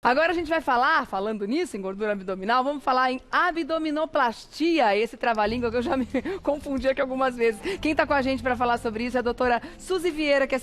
Agora a gente vai falar, falando nisso, em gordura abdominal, vamos falar em abdominoplastia, esse trava-língua que eu já me confundi aqui algumas vezes. Quem está com a gente para falar sobre isso é a doutora Suzy Vieira, que é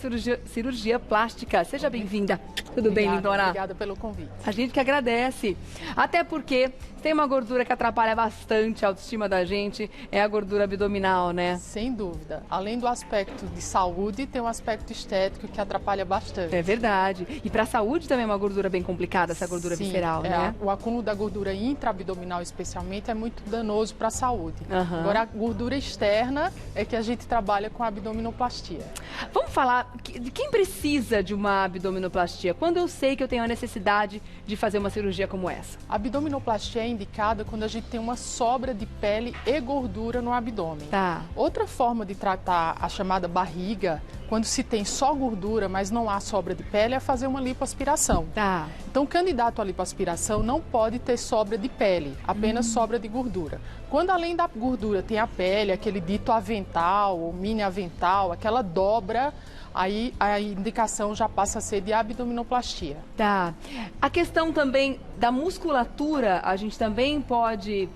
cirurgia plástica. Seja bem-vinda. Tudo bem, lindona? Obrigada pelo convite. A gente que agradece. Até porque tem uma gordura que atrapalha bastante a autoestima da gente, é a gordura abdominal, né? Sem dúvida. Além do aspecto de saúde, tem um aspecto estético que atrapalha bastante. É verdade. E para a saúde também é uma gordura bem complicada, essa gordura visceral, né? O acúmulo da gordura intraabdominal, especialmente, é muito danoso para a saúde. Agora, a gordura externa é que a gente trabalha com a abdominoplastia. Vamos falar de quem precisa de uma abdominoplastia? Quando eu sei que eu tenho a necessidade de fazer uma cirurgia como essa? A abdominoplastia é indicada quando a gente tem uma sobra de pele e gordura no abdômen. Tá. Outra forma de tratar a chamada barriga, quando se tem só gordura, mas não há sobra de pele, é fazer uma lipoaspiração. Tá. Então, o candidato à lipoaspiração não pode ter sobra de pele, apenas sobra de gordura. Quando além da gordura tem a pele, aquele dito avental ou mini avental, aquela dobra, aí a indicação já passa a ser de abdominoplastia. Tá. A questão também da musculatura, a gente também pode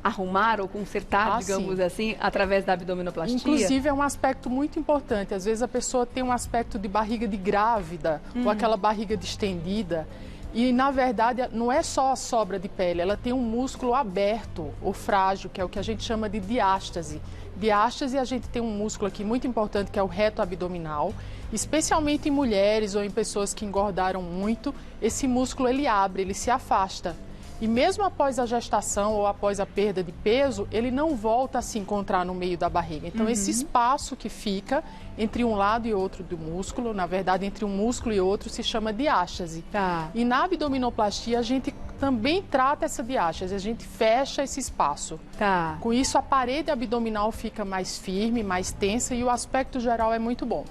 arrumar ou consertar, digamos assim, através da abdominoplastia? Inclusive, é um aspecto muito importante. Às vezes a pessoa tem um aspecto de barriga de grávida ou aquela barriga distendida. E, na verdade, não é só a sobra de pele, ela tem um músculo aberto ou frágil, que é o que a gente chama de diástase. Diástase, a gente tem um músculo aqui muito importante, que é o reto abdominal. Especialmente em mulheres ou em pessoas que engordaram muito, esse músculo ele abre, ele se afasta. E mesmo após a gestação ou após a perda de peso, ele não volta a se encontrar no meio da barriga. Então, esse espaço que fica entre um lado e outro do músculo, na verdade, entre um músculo e outro, se chama diástase. Tá. E na abdominoplastia, a gente também trata essa diástase, a gente fecha esse espaço. Tá. Com isso, a parede abdominal fica mais firme, mais tensa e o aspecto geral é muito bom.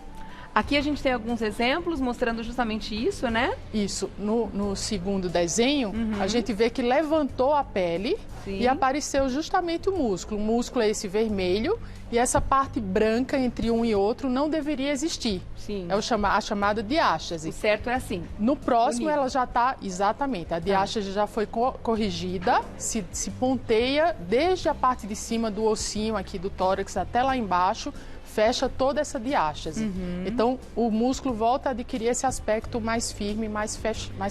Aqui a gente tem alguns exemplos mostrando justamente isso, né? Isso. No segundo desenho, a gente vê que levantou a pele e apareceu justamente o músculo. O músculo é esse vermelho e essa parte branca entre um e outro não deveria existir. Sim. É a chamada diástase. O certo é assim. No próximo, bonito. ela já está, exatamente, a diástase já foi corrigida, se ponteia desde a parte de cima do ossinho aqui do tórax até lá embaixo, fecha toda essa diástase. Então, o músculo volta a adquirir esse aspecto mais firme, mais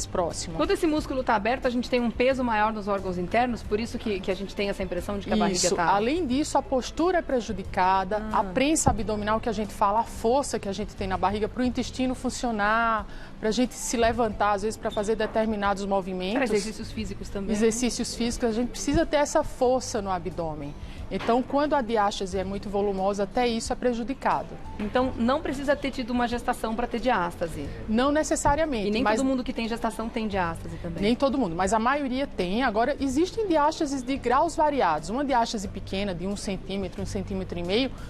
próximo. Quando esse músculo está aberto, a gente tem um peso maior nos órgãos internos, por isso que a gente tem essa impressão de que a barriga está... Além disso, a postura é prejudicada, a prensa abdominal que a gente fala, a força que a gente tem na barriga para o intestino funcionar, para a gente se levantar, às vezes para fazer determinados movimentos. Para exercícios físicos também. Exercícios físicos, a gente precisa ter essa força no abdômen. Então, quando a diástase é muito volumosa, até isso é prejudicado. Então, não precisa ter tido uma gestação para ter diástase? Não necessariamente. E nem todo mundo que tem gestação tem diástase também? Nem todo mundo, mas a maioria tem. Agora, existem diástases de graus variados. Uma diástase pequena, de 1 centímetro, 1,5 centímetros,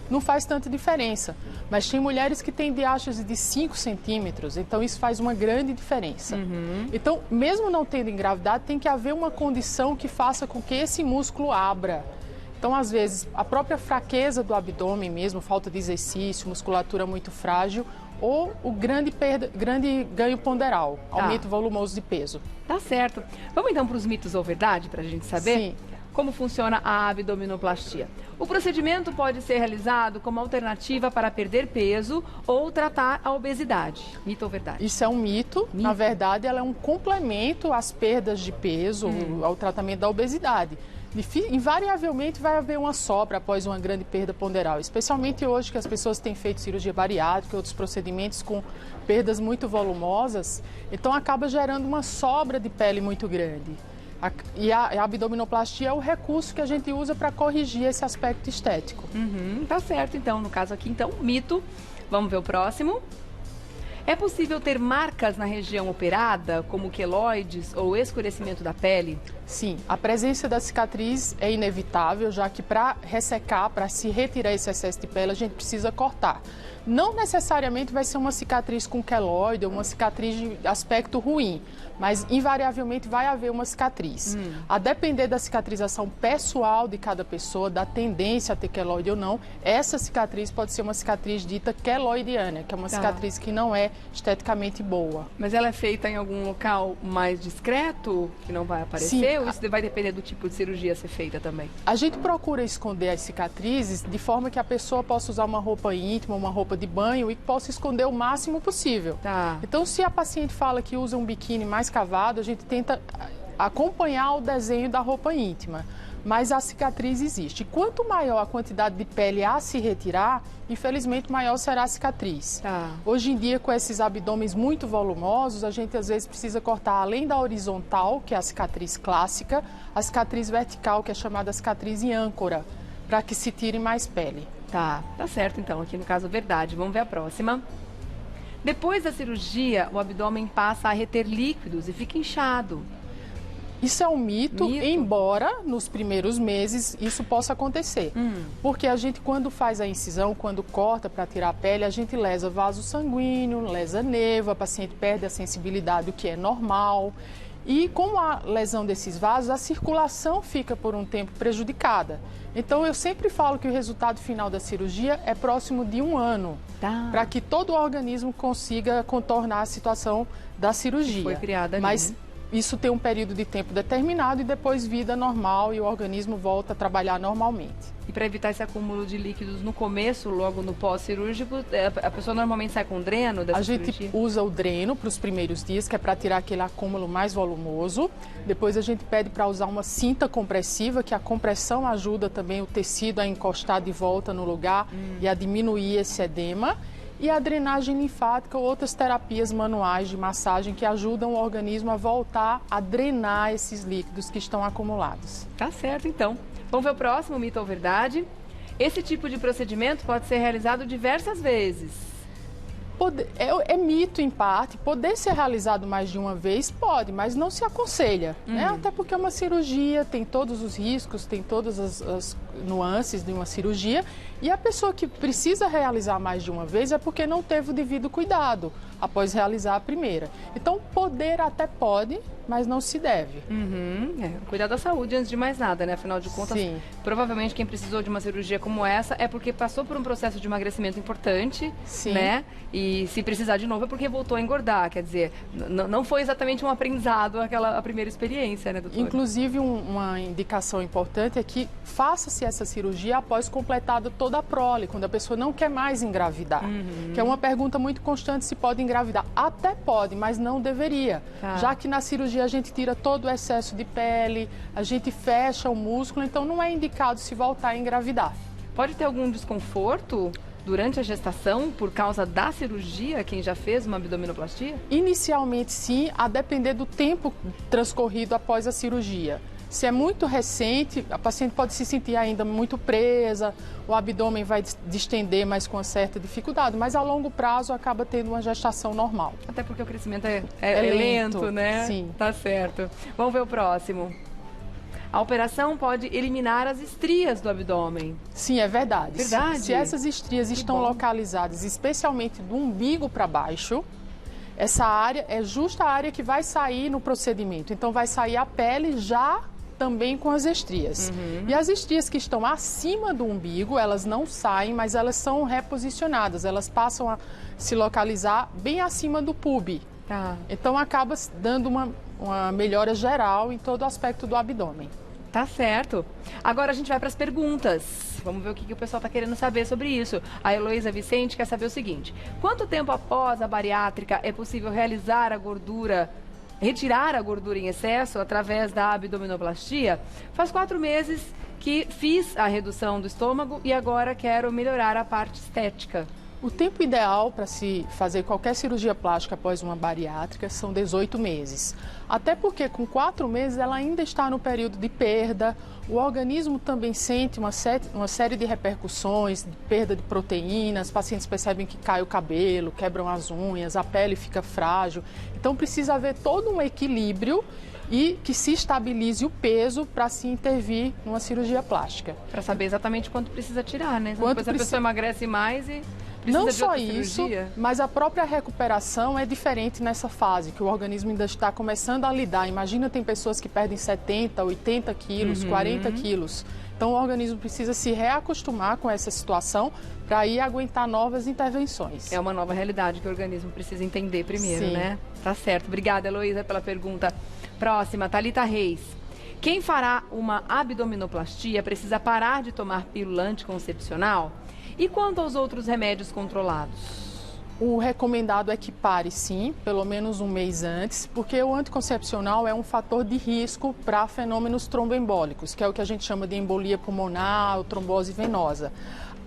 não faz tanta diferença. Mas tem mulheres que têm diástase de 5 centímetros, então isso faz uma grande diferença. Então, mesmo não tendo engravidado, tem que haver uma condição que faça com que esse músculo abra. Então, às vezes, a própria fraqueza do abdômen mesmo, falta de exercício, musculatura muito frágil, ou o grande ganho ponderal, aumento volumoso de peso. Tá certo. Vamos então para os mitos ou verdade, para a gente saber? Sim. Como funciona a abdominoplastia. O procedimento pode ser realizado como alternativa para perder peso ou tratar a obesidade. Mito ou verdade? Isso é um mito. Na verdade, ela é um complemento às perdas de peso, ao tratamento da obesidade. Invariavelmente vai haver uma sobra após uma grande perda ponderal, especialmente hoje que as pessoas têm feito cirurgia bariátrica e outros procedimentos com perdas muito volumosas, então acaba gerando uma sobra de pele muito grande. E a abdominoplastia é o recurso que a gente usa para corrigir esse aspecto estético. Tá certo, então, no caso aqui, então, mito. Vamos ver o próximo. É possível ter marcas na região operada, como queloides ou escurecimento da pele? Sim, a presença da cicatriz é inevitável, já que para ressecar, para se retirar esse excesso de pele, a gente precisa cortar. Não necessariamente vai ser uma cicatriz com queloide ou uma cicatriz de aspecto ruim, mas invariavelmente vai haver uma cicatriz. A depender da cicatrização pessoal de cada pessoa, da tendência a ter queloide ou não, essa cicatriz pode ser uma cicatriz dita queloidiana, que é uma cicatriz que não é esteticamente boa. Mas ela é feita em algum local mais discreto, que não vai aparecer? Sim, ou isso vai depender do tipo de cirurgia a ser feita também? A gente procura esconder as cicatrizes de forma que a pessoa possa usar uma roupa íntima, uma roupa de banho e possa esconder o máximo possível. Tá. Então, se a paciente fala que usa um biquíni mais cavado, a gente tenta acompanhar o desenho da roupa íntima. Mas a cicatriz existe. Quanto maior a quantidade de pele a se retirar, infelizmente maior será a cicatriz. Tá. Hoje em dia, com esses abdômenes muito volumosos, a gente às vezes precisa cortar além da horizontal, que é a cicatriz clássica, a cicatriz vertical, que é chamada cicatriz em âncora, para que se tire mais pele. Tá certo então, aqui no caso verdade. Vamos ver a próxima. Depois da cirurgia, o abdômen passa a reter líquidos e fica inchado. Isso é um mito, embora nos primeiros meses isso possa acontecer. Porque a gente, quando faz a incisão, quando corta para tirar a pele, a gente lesa vaso sanguíneo, lesa nervo, a paciente perde a sensibilidade, o que é normal. E com a lesão desses vasos, a circulação fica por um tempo prejudicada. Então, eu sempre falo que o resultado final da cirurgia é próximo de 1 ano, para que todo o organismo consiga contornar a situação da cirurgia. Foi criada ali, Mas né? Isso tem um período de tempo determinado e depois vida normal e o organismo volta a trabalhar normalmente. E para evitar esse acúmulo de líquidos no começo, logo no pós-cirúrgico, a pessoa normalmente sai com dreno dessa cirurgia? A gente usa o dreno para os primeiros dias, que é para tirar aquele acúmulo mais volumoso. Depois a gente pede para usar uma cinta compressiva, que a compressão ajuda também o tecido a encostar de volta no lugar e a diminuir esse edema. E a drenagem linfática ou outras terapias manuais de massagem que ajudam o organismo a voltar a drenar esses líquidos que estão acumulados. Tá certo, então. Vamos ver o próximo, mito ou verdade? Esse tipo de procedimento pode ser realizado diversas vezes. É mito em parte, poder ser realizado mais de uma vez pode, mas não se aconselha, né? Até porque é uma cirurgia, tem todos os riscos, tem todas as nuances de uma cirurgia e a pessoa que precisa realizar mais de uma vez é porque não teve o devido cuidado após realizar a primeira. Então, poder até pode, mas não se deve. Cuidar da saúde antes de mais nada, né? Afinal de contas, Sim. Provavelmente quem precisou de uma cirurgia como essa é porque passou por um processo de emagrecimento importante, Sim. né? E se precisar de novo é porque voltou a engordar, quer dizer, não foi exatamente um aprendizado a primeira experiência, né, doutora? Inclusive, uma indicação importante é que faça-se essa cirurgia após completada toda a prole, quando a pessoa não quer mais engravidar. Que é uma pergunta muito constante se pode engravidar. Até pode, mas não deveria. Já que na cirurgia a gente tira todo o excesso de pele, a gente fecha o músculo, então não é indicado se voltar a engravidar. Pode ter algum desconforto durante a gestação por causa da cirurgia, quem já fez uma abdominoplastia? Inicialmente sim, a depender do tempo transcorrido após a cirurgia. Se é muito recente, a paciente pode se sentir ainda muito presa, o abdômen vai distender, mas com uma certa dificuldade, mas a longo prazo acaba tendo uma gestação normal. Até porque o crescimento é lento, né? Sim. Tá certo. Vamos ver o próximo. A operação pode eliminar as estrias do abdômen. Sim, é verdade. Verdade? Se essas estrias estão localizadas, especialmente do umbigo para baixo, essa área é justa a área que vai sair no procedimento. Então, vai sair a pele já também com as estrias. E as estrias que estão acima do umbigo, elas não saem, mas elas são reposicionadas. Elas passam a se localizar bem acima do pub. Então, acaba dando uma melhora geral em todo o aspecto do abdômen. Tá certo. Agora a gente vai para as perguntas. Vamos ver o que o pessoal está querendo saber sobre isso. A Heloísa Vicente quer saber o seguinte: quanto tempo após a bariátrica é possível retirar a gordura em excesso através da abdominoplastia? Faz 4 meses que fiz a redução do estômago e agora quero melhorar a parte estética. O tempo ideal para se fazer qualquer cirurgia plástica após uma bariátrica são 18 meses. Até porque com 4 meses ela ainda está no período de perda, o organismo também sente uma série de repercussões, de perda de proteínas, pacientes percebem que cai o cabelo, quebram as unhas, a pele fica frágil. Então precisa haver todo um equilíbrio e que se estabilize o peso para se intervir numa cirurgia plástica. Para saber exatamente quanto precisa tirar, né? Depois a pessoa emagrece mais e... Precisa Não de só outra isso, cirurgia? mas a própria recuperação é diferente nessa fase, que o organismo ainda está começando a lidar. Imagina, tem pessoas que perdem 70, 80 quilos, 40 quilos. Então, o organismo precisa se reacostumar com essa situação para aí aguentar novas intervenções. É uma nova realidade que o organismo precisa entender primeiro, Sim. né? Tá certo. Obrigada, Heloísa, pela pergunta. Próxima, Thalita Reis. Quem fará uma abdominoplastia precisa parar de tomar pílula anticoncepcional? E quanto aos outros remédios controlados? O recomendado é que pare, sim, pelo menos um mês antes, porque o anticoncepcional é um fator de risco para fenômenos tromboembólicos, que é o que a gente chama de embolia pulmonar ou trombose venosa.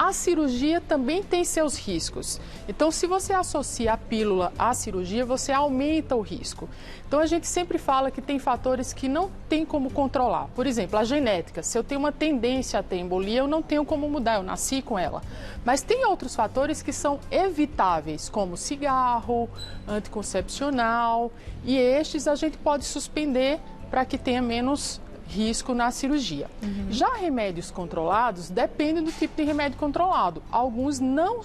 A cirurgia também tem seus riscos. Então, se você associa a pílula à cirurgia, você aumenta o risco. Então, a gente sempre fala que tem fatores que não tem como controlar. Por exemplo, a genética. Se eu tenho uma tendência a ter embolia, eu não tenho como mudar, eu nasci com ela. Mas tem outros fatores que são evitáveis, como cigarro, anticoncepcional, e estes a gente pode suspender para que tenha menos risco na cirurgia. Já remédios controlados, depende do tipo de remédio controlado. Alguns não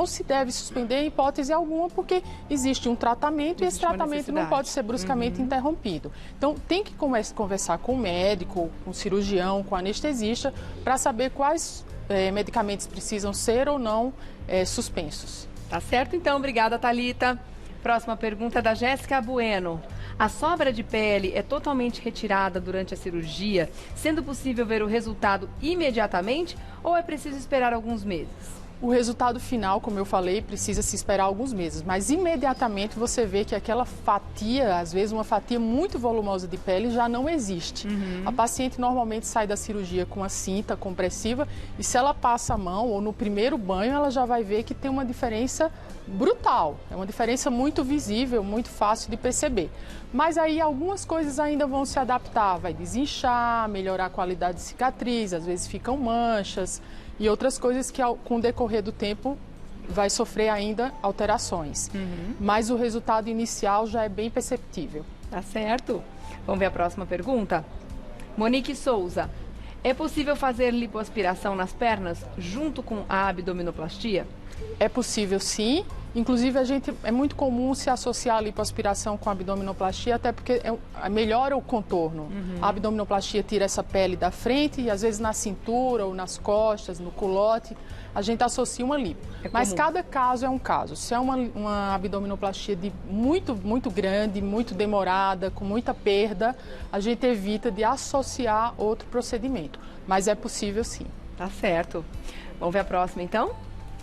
se deve suspender em hipótese alguma, porque existe um tratamento e esse tratamento não pode ser bruscamente interrompido. Então, tem que conversar com o médico, com o cirurgião, com o anestesista, para saber quais medicamentos precisam ser ou não suspensos. Tá certo, então. Obrigada, Thalita. Próxima pergunta é da Jéssica Bueno. A sobra de pele é totalmente retirada durante a cirurgia, sendo possível ver o resultado imediatamente ou é preciso esperar alguns meses? O resultado final, como eu falei, precisa se esperar alguns meses, mas imediatamente você vê que aquela fatia, às vezes uma fatia muito volumosa de pele, já não existe. A paciente normalmente sai da cirurgia com a cinta compressiva e se ela passa a mão ou no primeiro banho, ela já vai ver que tem uma diferença brutal. É uma diferença muito visível, muito fácil de perceber. Mas aí algumas coisas ainda vão se adaptar, vai desinchar, melhorar a qualidade de cicatriz, às vezes ficam manchas e outras coisas que com o decorrer do tempo vai sofrer ainda alterações. Mas o resultado inicial já é bem perceptível. Tá certo. Vamos ver a próxima pergunta? Monique Souza. É possível fazer lipoaspiração nas pernas junto com a abdominoplastia? É possível, sim. Inclusive, é muito comum se associar a lipoaspiração com a abdominoplastia, até porque melhora o contorno. A abdominoplastia tira essa pele da frente e, às vezes, na cintura ou nas costas, no culote, a gente associa uma lipo. Mas cada caso é um caso. Se é uma abdominoplastia muito grande, muito demorada, com muita perda, a gente evita de associar outro procedimento. Mas é possível, sim. Tá certo. Vamos ver a próxima, então?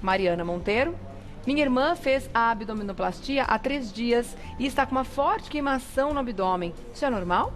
Mariana Monteiro. Minha irmã fez a abdominoplastia há 3 dias e está com uma forte queimação no abdômen. Isso é normal?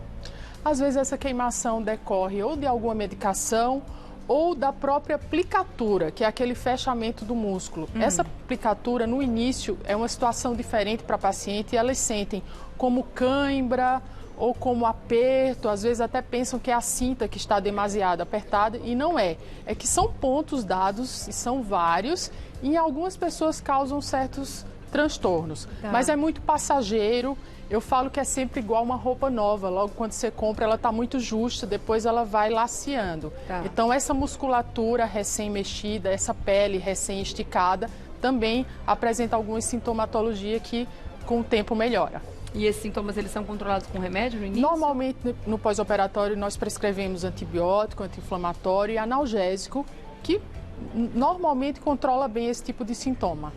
Às vezes essa queimação decorre ou de alguma medicação ou da própria aplicatura, que é aquele fechamento do músculo. Essa aplicatura, no início, é uma situação diferente para a paciente e elas sentem como cãibra ou como aperto, às vezes até pensam que é a cinta que está demasiado apertada e não é. É que são pontos dados e são vários e em algumas pessoas causam certos transtornos. Tá. Mas é muito passageiro. Eu falo que é sempre igual uma roupa nova. Logo quando você compra, ela está muito justa, depois ela vai laceando. Tá. Então essa musculatura recém-mexida, essa pele recém-esticada, também apresenta alguma sintomatologia que com o tempo melhora. E esses sintomas, eles são controlados com remédio no início? Normalmente, no pós-operatório, nós prescrevemos antibiótico, anti-inflamatório e analgésico, que normalmente controla bem esse tipo de sintoma.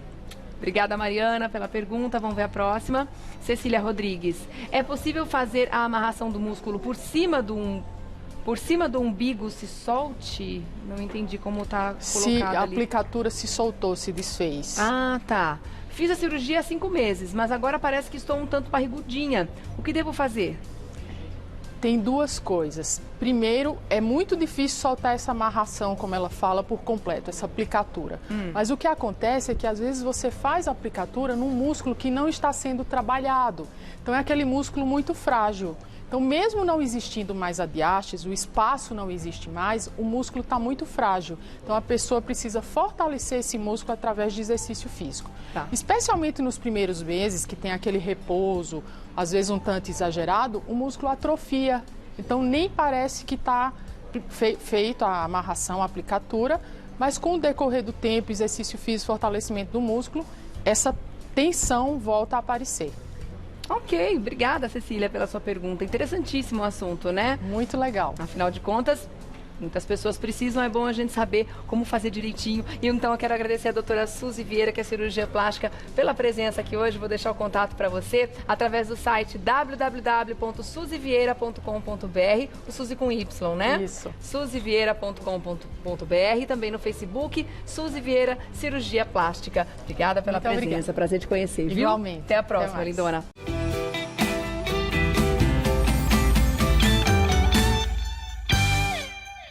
Obrigada, Mariana, pela pergunta. Vamos ver a próxima. Cecília Rodrigues. É possível fazer a amarração do músculo por cima do umbigo se solte? Não entendi como está colocado Se a ali. aplicatura se soltou, se desfez. Ah, tá. Fiz a cirurgia há 5 meses, mas agora parece que estou um tanto barrigudinha. O que devo fazer? Tem 2 coisas. Primeiro, é muito difícil soltar essa amarração, como ela fala, por completo, essa aplicatura. Mas o que acontece é que às vezes você faz a aplicatura num músculo que não está sendo trabalhado. Então é aquele músculo muito frágil. Então, mesmo não existindo mais a diástase, o espaço não existe mais, o músculo está muito frágil. Então, a pessoa precisa fortalecer esse músculo através de exercício físico. Tá. Especialmente nos primeiros meses, que tem aquele repouso, às vezes um tanto exagerado, o músculo atrofia. Então, nem parece que está feito a amarração, a aplicatura, Mas com o decorrer do tempo, exercício físico, fortalecimento do músculo, essa tensão volta a aparecer. Ok, obrigada, Cecília, pela sua pergunta. Interessantíssimo o assunto, né? Muito legal. Afinal de contas, muitas pessoas precisam, é bom a gente saber como fazer direitinho. E então eu quero agradecer a doutora Suzy Vieira, que é cirurgia plástica, pela presença aqui hoje. Vou deixar o contato para você através do site www.suzivieira.com.br, o Suzy com Y, né? Isso. suzivieira.com.br, também no Facebook, Suzy Vieira Cirurgia Plástica. Obrigada pela presença, prazer te conhecer, viu? Igualmente. Até a próxima, lindona.